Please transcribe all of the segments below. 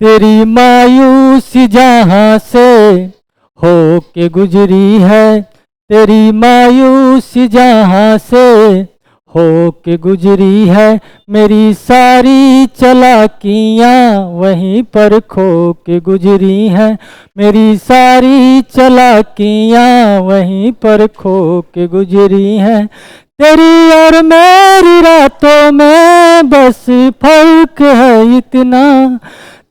तेरी मायूसी जहाँ से हो के गुजरी है, तेरी मायूसी जहाँ से हो के गुजरी है, मेरी सारी चालाकियाँ वहीं पर खो के गुजरी हैं, मेरी सारी चालाकियाँ वहीं पर खो के गुजरी हैं। तेरी और मेरी रातों में बस फर्क है इतना,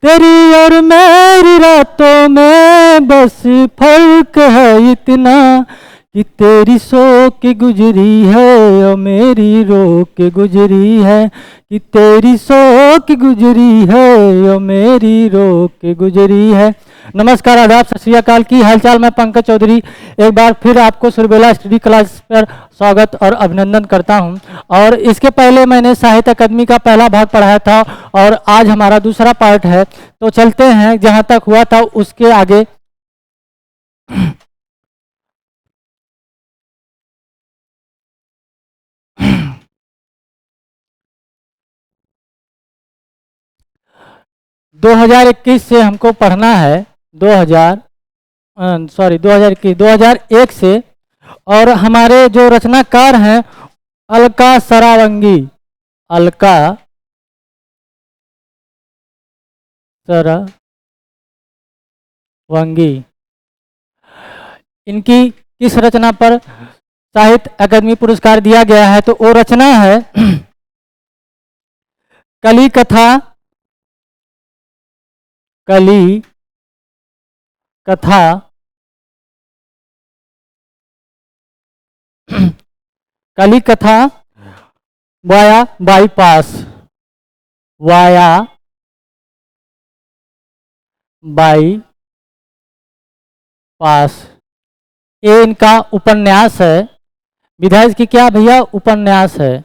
तेरी और मेरी रातों में बस फर्क है इतना, कि तेरी सो के गुजरी है और मेरी रो के गुजरी है, कि तेरी सो के गुजरी है और मेरी रो के गुजरी है। नमस्कार, आदाब, सत श्री अकाल, की हालचाल। मैं पंकज चौधरी एक बार फिर आपको सुरबेला स्टडी क्लास पर स्वागत और अभिनंदन करता हूं। और इसके पहले मैंने साहित्य अकादमी का पहला भाग पढ़ाया था और आज हमारा दूसरा पार्ट है, तो चलते हैं जहां तक हुआ था उसके आगे। दो 2021 से हमको पढ़ना है, 2001 से। और हमारे जो रचनाकार हैं अलका सरावंगी, अलका सरावंगी, इनकी किस रचना पर साहित्य अकादमी पुरस्कार दिया गया है? तो वो रचना है कली कथा, कली कथा कली कथा वाया बाईपास, वाया बाई पास, ये इनका उपन्यास है। विधा इसकी क्या भैया? उपन्यास है।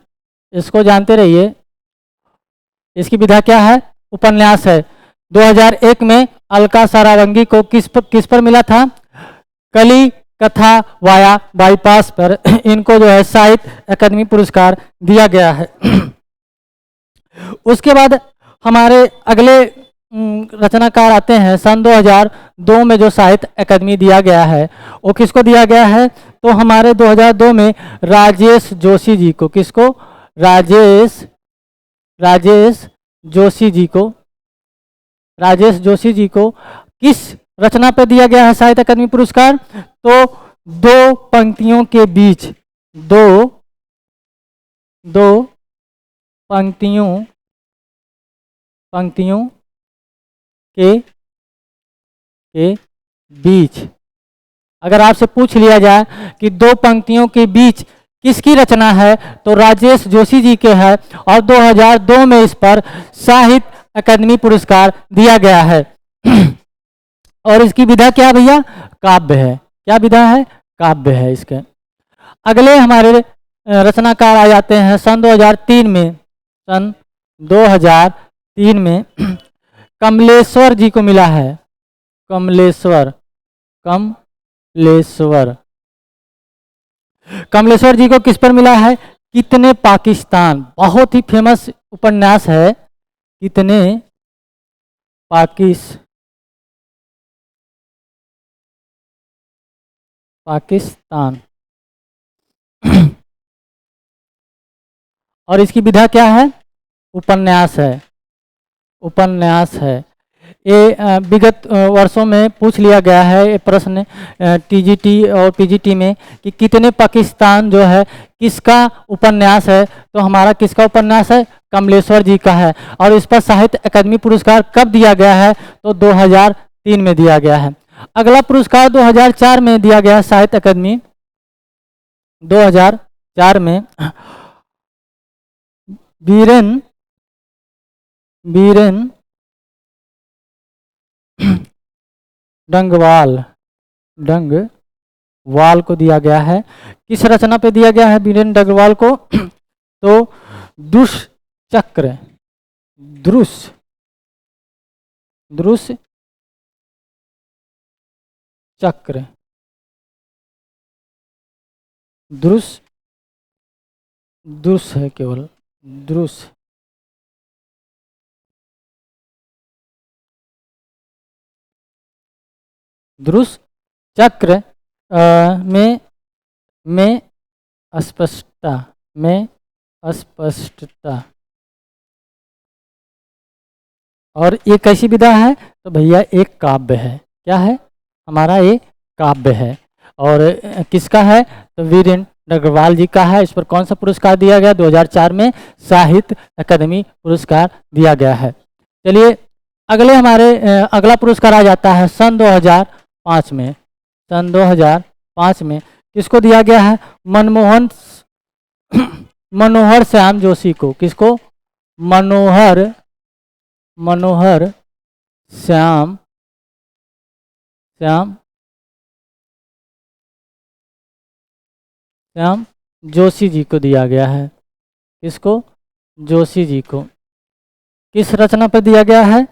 इसको जानते रहिए, इसकी विधा क्या है? उपन्यास है। 2001 में अलका सरावंगी को किस पर मिला था? कली कथा वाया बाईपास पर इनको जो है साहित्य अकादमी पुरस्कार दिया गया है। उसके बाद हमारे अगले रचनाकार आते हैं। सन 2002 में जो साहित्य अकादमी दिया गया है वो किसको दिया गया है? तो हमारे 2002 में राजेश जोशी जी को। किसको? राजेश जोशी जी को। राजेश जोशी जी को किस रचना पर दिया गया है साहित्य अकादमी पुरस्कार? तो दो पंक्तियों के बीच, दो पंक्तियों के बीच। अगर आपसे पूछ लिया जाए कि दो पंक्तियों के बीच किसकी रचना है, तो राजेश जोशी जी के है और 2002 में इस पर साहित्य अकादमी पुरस्कार दिया गया है। और इसकी विधा क्या भैया? काव्य है। क्या विधा है? काव्य है इसके। अगले हमारे रचनाकार आ जाते हैं सन 2003 में। सन 2003 में कमलेश्वर जी को मिला है। कमलेश्वर जी को किस पर मिला है? कितने पाकिस्तान। बहुत ही फेमस उपन्यास है, कितने पाकिस्तान। और इसकी विधा क्या है? उपन्यास है। उपन्यास है। ये विगत वर्षों में पूछ लिया गया है ये प्रश्न टीजीटी और पीजीटी में कि कितने पाकिस्तान जो है किसका उपन्यास है? तो हमारा किसका उपन्यास है? कमलेश्वर जी का है। और इस पर साहित्य अकादमी पुरस्कार कब दिया गया है? तो 2003 में दिया गया है। अगला पुरस्कार 2004 में दिया गया साहित्य अकादमी। 2004 में बीरेन डंगवाल को दिया गया है। किस रचना पे दिया गया है बीरेन डंगवाल को? तो दुष्चक्र, चक्र, दुष् है केवल, दुरुस्त चक्र में अस्पष्टता, में अस्पष्टता। और ये कैसी विधा है? तो भैया एक काव्य है। क्या है? हमारा ये काव्य है। और किसका है? तो वीरेंद्र अग्रवाल जी का है। इस पर कौन सा पुरस्कार दिया गया? 2004 में साहित्य अकादमी पुरस्कार दिया गया है। चलिए अगले हमारे अगला पुरस्कार आ जाता है सन 2005 में। सन 2005 में किसको दिया गया है? मनोहर श्याम जोशी को। किसको? मनोहर श्याम जोशी जी को दिया गया है। किसको? जोशी जी को। किस रचना पर दिया गया है?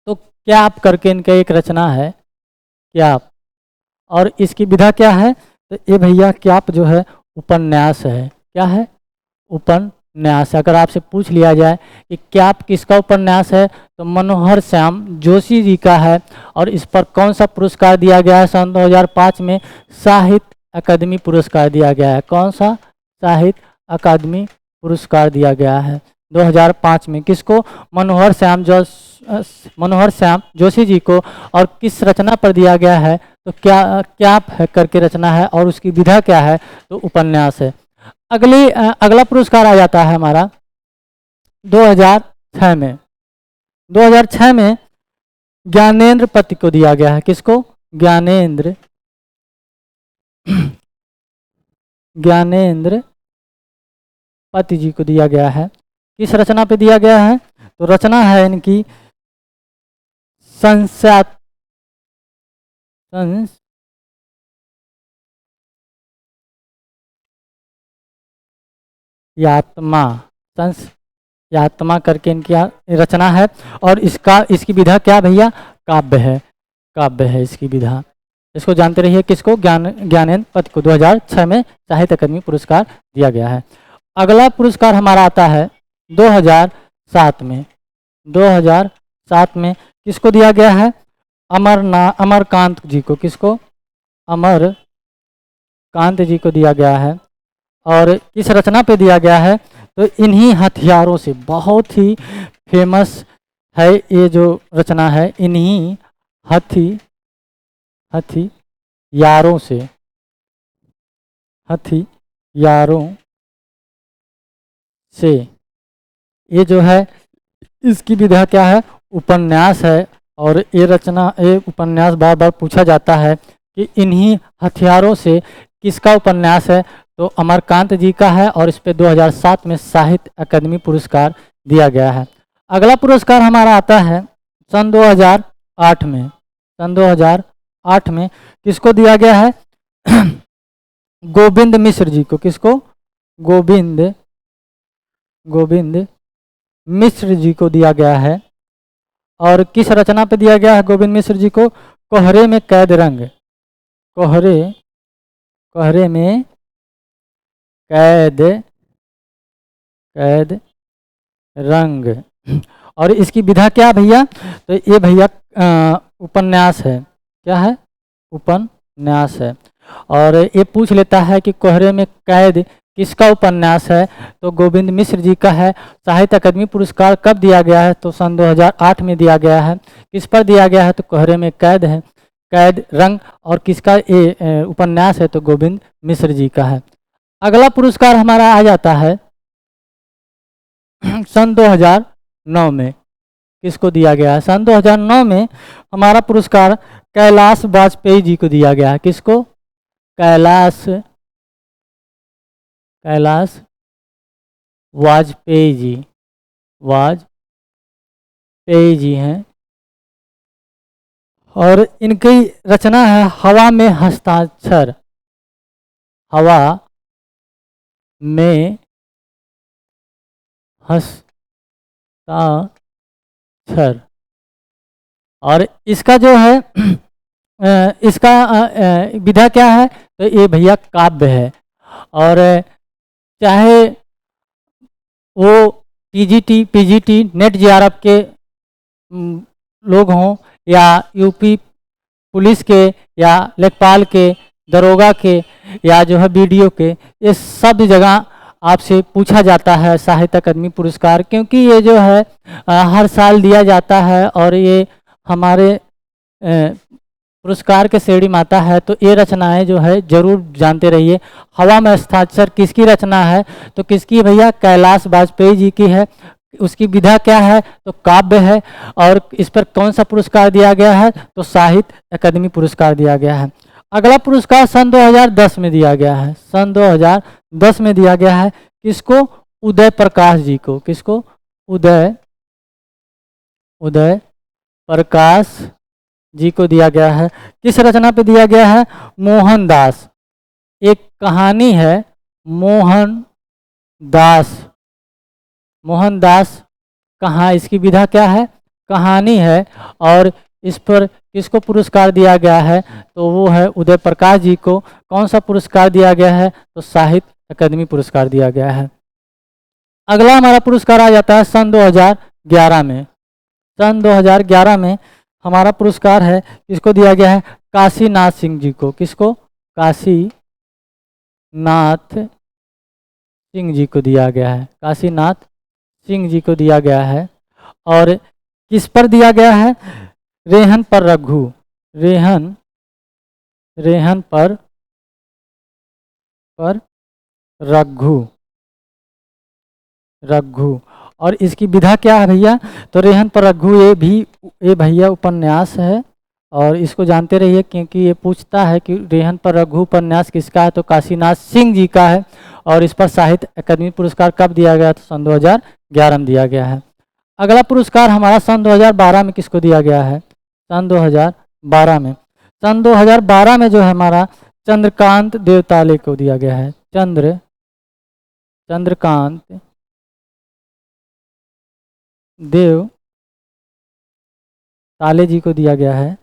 तो क्या आप करके इनका एक रचना है, क्या आप, और इसकी विधा क्या है? तो ये भैया क्या आप जो है उपन्यास है। क्या है? उपन्यास। अगर आपसे पूछ लिया जाए कि क्या आप किसका उपन्यास है, तो मनोहर श्याम जोशी जी का है। और इस पर कौन सा पुरस्कार दिया गया है? सन 2005 में साहित्य अकादमी पुरस्कार दिया गया है। कौन सा? साहित्य अकादमी पुरस्कार दिया गया है 2005 में। किसको? मनोहर श्याम जोशी जी को। और किस रचना पर दिया गया है? तो क्या आप है करके रचना है, और उसकी विधा क्या है? तो उपन्यास है। अगला पुरस्कार आ जाता है हमारा 2006 में। 2006 में ज्ञानेंद्र पति को दिया गया है। किसको? ज्ञानेंद्र पति जी को दिया गया है। किस रचना पे दिया गया है? तो रचना है इनकी यात्मा करके इनकी रचना है। और इसकी विधा क्या भैया? काव्य है इसकी विधा। इसको जानते रहिए। किसको? ज्ञानेंद्र पति को 2006 में साहित्य अकादमी पुरस्कार दिया गया है। अगला पुरस्कार हमारा आता है 2007 में। 2007 में किसको दिया गया है? अमरकांत जी को। किसको? अमरकांत जी को दिया गया है। और किस रचना पे दिया गया है? तो इन्हीं हथियारों से, बहुत ही फेमस है ये जो रचना है, इन्हीं हथियारों से ये जो है, इसकी विधा क्या है? उपन्यास है। और ये उपन्यास बार बार पूछा जाता है कि इन्हीं हथियारों से किसका उपन्यास है? तो अमरकांत जी का है। और इस पे 2007 में साहित्य अकादमी पुरस्कार दिया गया है। अगला पुरस्कार हमारा आता है सन 2008 में। सन 2008 में किसको दिया गया है? गोविंद मिश्र जी को। किसको? गोविंद मिश्र जी को दिया गया है। और किस रचना पे दिया गया है गोविंद मिश्र जी को? कोहरे में कैद रंग। कोहरे में कैद रंग। और इसकी विधा क्या भैया? तो ये भैया उपन्यास है। क्या है? उपन्यास है। और ये पूछ लेता है कि कोहरे में कैद किसका उपन्यास है? तो गोविंद मिश्र जी का है। साहित्य अकादमी पुरस्कार कब दिया गया है? तो सन 2008 में दिया गया है। किस पर दिया गया है? तो कोहरे में कैद है, कैद रंग। और किसका ये उपन्यास है? तो गोविंद मिश्र जी का है। अगला पुरस्कार हमारा आ जाता है सन 2009 में। किसको दिया गया है? सन 2009 में हमारा पुरस्कार कैलाश वाजपेयी जी को दिया गया है। किसको? कैलाश वाजपेयी जी हैं। और इनकी रचना है हवा में हस्ताक्षर। हवा में हस्ताक्षर। और इसका जो है इसका विधा क्या है? तो ये भैया काव्य है। और चाहे वो पीजीटी नेट जेआरएफ के लोग हों, या यूपी पुलिस के या लेखपाल के, दरोगा के या जो है बीडीओ के, ये सब जगह आपसे पूछा जाता है साहित्य अकादमी पुरस्कार, क्योंकि ये जो है हर साल दिया जाता है और ये हमारे पुरस्कार के श्रेणी में आता है। तो ये रचनाएं जो है जरूर जानते रहिए। हवा में हस्ताक्षर किसकी रचना है? तो किसकी भैया? कैलाश बाजपेयी जी की है। उसकी विधा क्या है? तो काव्य है। और इस पर कौन सा पुरस्कार दिया गया है? तो साहित्य अकादमी पुरस्कार दिया गया है। अगला पुरस्कार सन 2010 में दिया गया है। सन 2010 में दिया गया है किसको? उदय प्रकाश जी को। किसको? उदय प्रकाश जी को दिया गया है। किस रचना पे दिया गया है? मोहनदास। एक कहानी है मोहनदास। मोहनदास कहाँ, इसकी विधा क्या है? कहानी है। और इस पर किसको पुरस्कार दिया गया है? तो वो है उदय प्रकाश जी को। कौन सा पुरस्कार दिया गया है? तो साहित्य अकादमी पुरस्कार दिया गया है। अगला हमारा पुरस्कार आ जाता है सन 2011 में। सन 2011 में हमारा पुरस्कार है, किसको दिया गया है? काशीनाथ सिंह जी को। किसको? काशीनाथ सिंह जी को दिया गया है। काशीनाथ सिंह जी को दिया गया है। और किस पर दिया गया है? रेहन पर रघु। रेहन पर रघु। और इसकी विधा क्या है भैया? तो रेहन पर रघु ये भैया उपन्यास है। और इसको जानते रहिए क्योंकि ये पूछता है कि रेहन पर रघु उपन्यास किसका है? तो काशीनाथ सिंह जी का है। और इस पर साहित्य अकादमी पुरस्कार कब दिया गया? तो सन 2011 में दिया गया है। अगला पुरस्कार हमारा सन 2012 में किसको दिया गया है? सन 2012 में। सन 2012 में जो है हमारा चंद्रकांत देवताले को दिया गया है। चंद्रकांत देव ताले जी को दिया गया है।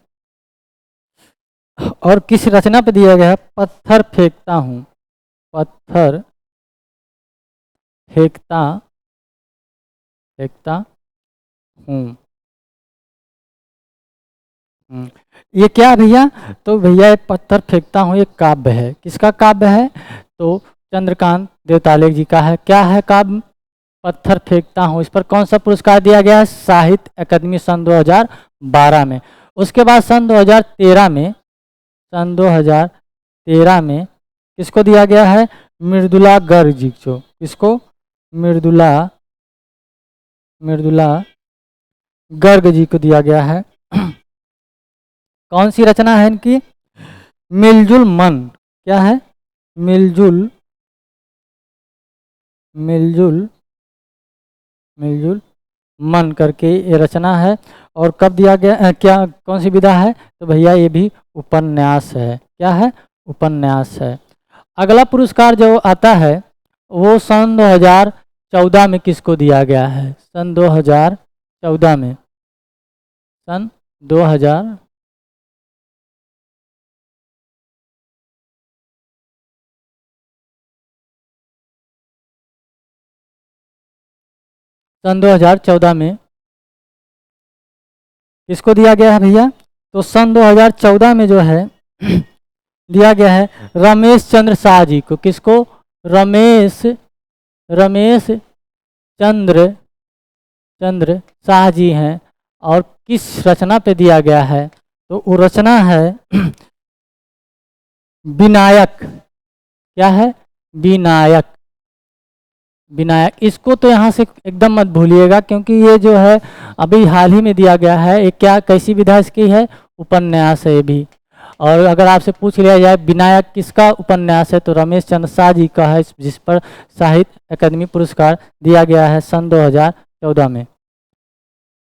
और किस रचना पे दिया गया है? पत्थर फेंकता हूँ। पत्थर फेंकता हूँ। ये क्या है भैया? तो भैया एक पत्थर फेंकता हूँ एक काव्य है। किसका काव्य है? तो चंद्रकांत देवताले जी का है। क्या है काव्य? पत्थर फेंकता हूँ। इस पर कौन सा पुरस्कार दिया गया है? साहित्य अकादमी सन 2012 में। उसके बाद सन 2013 में किसको दिया गया है? मृदुला गर्ग जी को। किसको? मृदुला गर्ग जी को दिया गया है। कौन सी रचना है इनकी? मिलजुल मन। क्या है? मिलजुल मन करके ये रचना है। और कब दिया गया? क्या कौन सी विधा है? तो भैया ये भी उपन्यास है। क्या है? उपन्यास है। अगला पुरस्कार जो आता है वो सन 2014 में किसको दिया गया है? सन 2014 में। सन 2000 सन 2014 में किसको दिया गया है भैया? तो सन 2014 में जो है दिया गया है रमेश चंद्र शाह जी को। किसको? रमेश चंद्र शाह जी हैं। और किस रचना पे दिया गया है? तो वो रचना है विनायक। क्या है? विनायक। इसको तो यहाँ से एकदम मत भूलिएगा क्योंकि ये जो है अभी हाल ही में दिया गया है। एक क्या कैसी विधा इसकी है? उपन्यास है ये भी। और अगर आपसे पूछ लिया जाए विनायक किसका उपन्यास है? तो रमेश चंद्र शाह जी का है, जिस पर साहित्य अकादमी पुरस्कार दिया गया है सन 2014 में।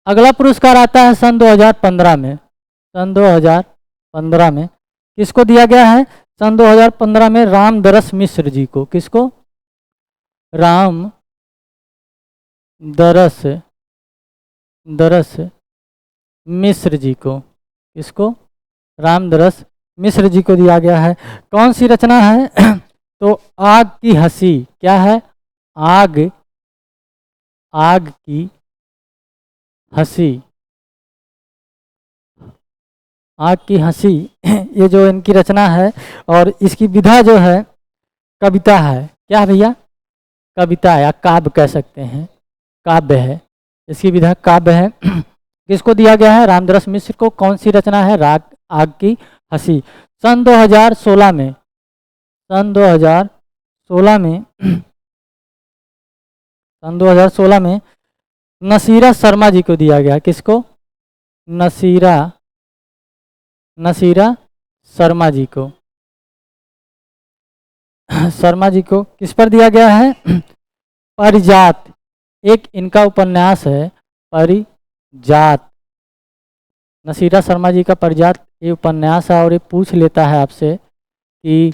अगला पुरस्कार आता है सन 2015 में। सन 2015 में किसको दिया गया है? सन 2015 में रामदरस मिश्र जी को। किसको? दरस मिश्र जी को। किसको? रामदरस मिश्र जी को दिया गया है। कौन सी रचना है? तो आग की हंसी। क्या है? आग की हंसी। आग की हंसी ये जो इनकी रचना है, और इसकी विधा जो है कविता है। क्या है भैया? कविता या काव्य कह सकते हैं, काव्य है। इसकी विधा काव्य है। किसको दिया गया है? रामदरस मिश्र को। कौन सी रचना है? राग आग की हंसी। सन 2016 में, सन 2016 में सन 2016 में नसीरा शर्मा जी को दिया गया। किसको? नसीरा नसीरा शर्मा जी को। शर्मा जी को किस पर दिया गया है? परिजात, एक इनका उपन्यास है परिजात। नसीरा शर्मा जी का परिजात ये उपन्यास है, और ये पूछ लेता है आपसे कि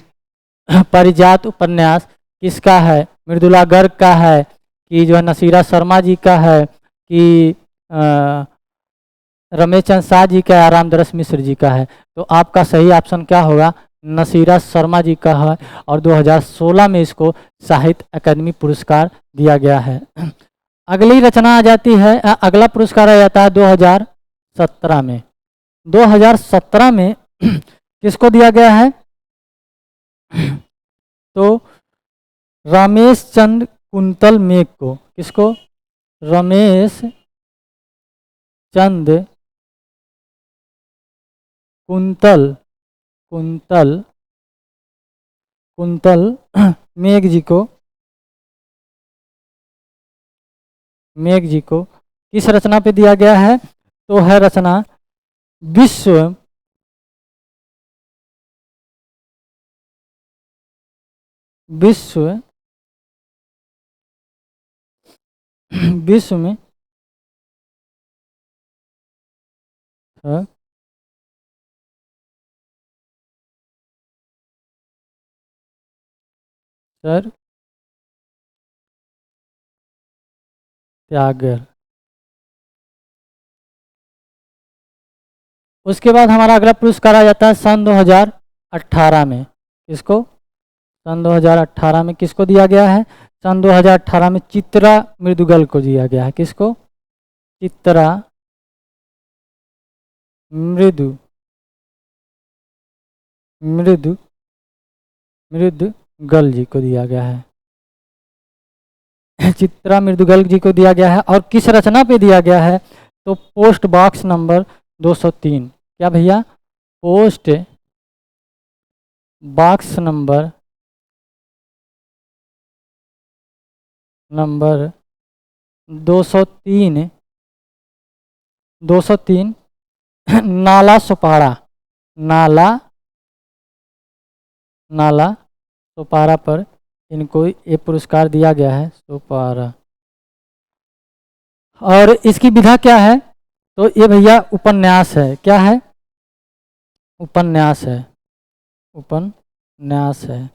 परिजात उपन्यास किसका है? मृदुला गर्ग का है कि जो है नसीरा शर्मा जी का है कि रमेश चंद शाह जी का या रामदरस मिश्र जी का है? तो आपका सही ऑप्शन क्या होगा? नसीरा शर्मा जी का है, और 2016 में इसको साहित्य अकादमी पुरस्कार दिया गया है। अगली रचना आ जाती है, अगला पुरस्कार आ जाता है 2017 में। 2017 में किसको दिया गया है? तो रमेश चंद कुंतल मेघ को। किसको? Ramesh Chand quintal quintal quintal मेघ जी को, मेघ जी को किस रचना पे दिया गया है? तो है रचना विश्व विश्व विश्व में सर त्यागर। उसके बाद हमारा अगला पुरस्कार आ जाता है सन 2018 में। किसको? सन 2018 में किसको दिया गया है? सन 2018 में चित्रा मृदुगल को दिया गया है। किसको? चित्रा मृदु मृदु मृदुगल जी को दिया गया है। चित्रा मृदुगल जी को दिया गया है, और किस रचना पे दिया गया है? तो पोस्ट बॉक्स नंबर 203। क्या भैया? पोस्ट बॉक्स नंबर 203 203 नाला सुपारा, नाला नाला सुपारा पर इनको ये पुरस्कार दिया गया है, सुपारा। और इसकी विधा क्या है? तो ये भैया उपन्यास है। क्या है? उपन्यास है, उपन्यास है।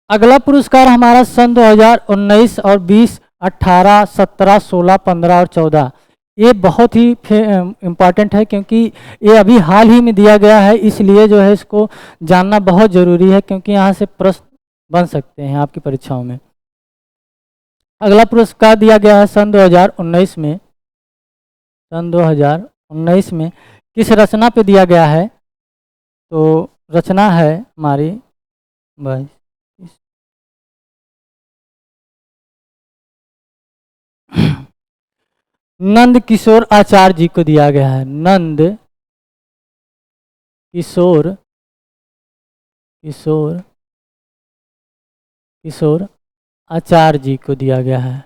अगला पुरस्कार हमारा सन 2019 और 20, 18, 17, 16, 15 और 14। ये बहुत ही इम्पॉर्टेंट है, क्योंकि ये अभी हाल ही में दिया गया है, इसलिए जो है इसको जानना बहुत ज़रूरी है, क्योंकि यहाँ से प्रश्न बन सकते हैं आपकी परीक्षाओं में। अगला पुरस्कार दिया गया है सन 2019 में। सन 2019 में किस रचना पे दिया गया है? तो रचना है हमारी भाई नंद किशोर आचार्य जी को दिया गया है। नंद किशोर किशोर किशोर आचार्य जी को दिया गया है।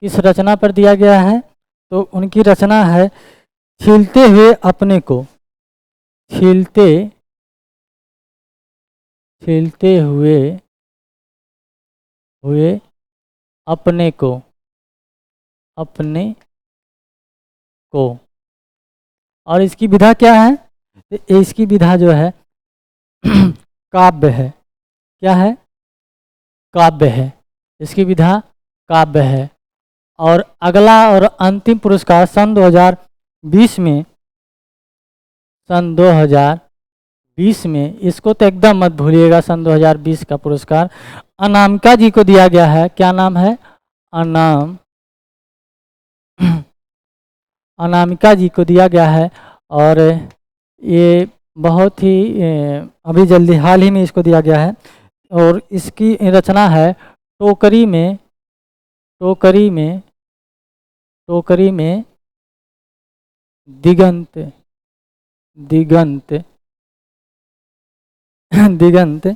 किस रचना पर दिया गया है? तो उनकी रचना है छीलते हुए अपने को। छीलते छीलते हुए हुए अपने को, अपने को। और इसकी विधा क्या है? तो इसकी विधा जो है काव्य है। क्या है? काव्य है। इसकी विधा काव्य है। और अगला और अंतिम पुरस्कार सन 2020 में, सन 2020 में, इसको तो एकदम मत भूलिएगा, सन 2020 का पुरस्कार अनामिका जी को दिया गया है। क्या नाम है? अनाम अनामिका जी को दिया गया है। और ये बहुत ही अभी जल्दी हाल ही में इसको दिया गया है। और इसकी रचना है टोकरी में, टोकरी में, टोकरी में दिगंत, दिगंत, दिगंत।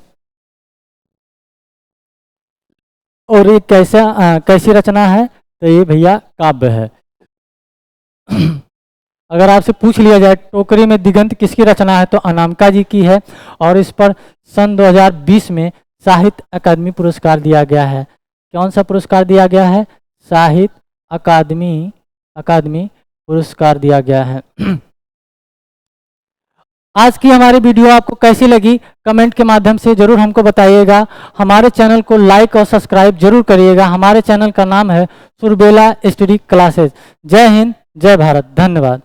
और ये कैसी रचना है? तो ये भैया काव्य है। अगर आपसे पूछ लिया जाए टोकरी में दिगंत किसकी रचना है, तो अनामिका जी की है। और इस पर सन 2020 में साहित्य अकादमी पुरस्कार दिया गया है। कौन सा पुरस्कार दिया गया है? साहित्य अकादमी पुरस्कार दिया गया है। आज की हमारी वीडियो आपको कैसी लगी कमेंट के माध्यम से जरूर हमको बताइएगा। हमारे चैनल को लाइक और सब्सक्राइब जरूर करिएगा। हमारे चैनल का नाम है सुरबेला स्टडी क्लासेस। जय हिंद, जय भारत, धन्यवाद।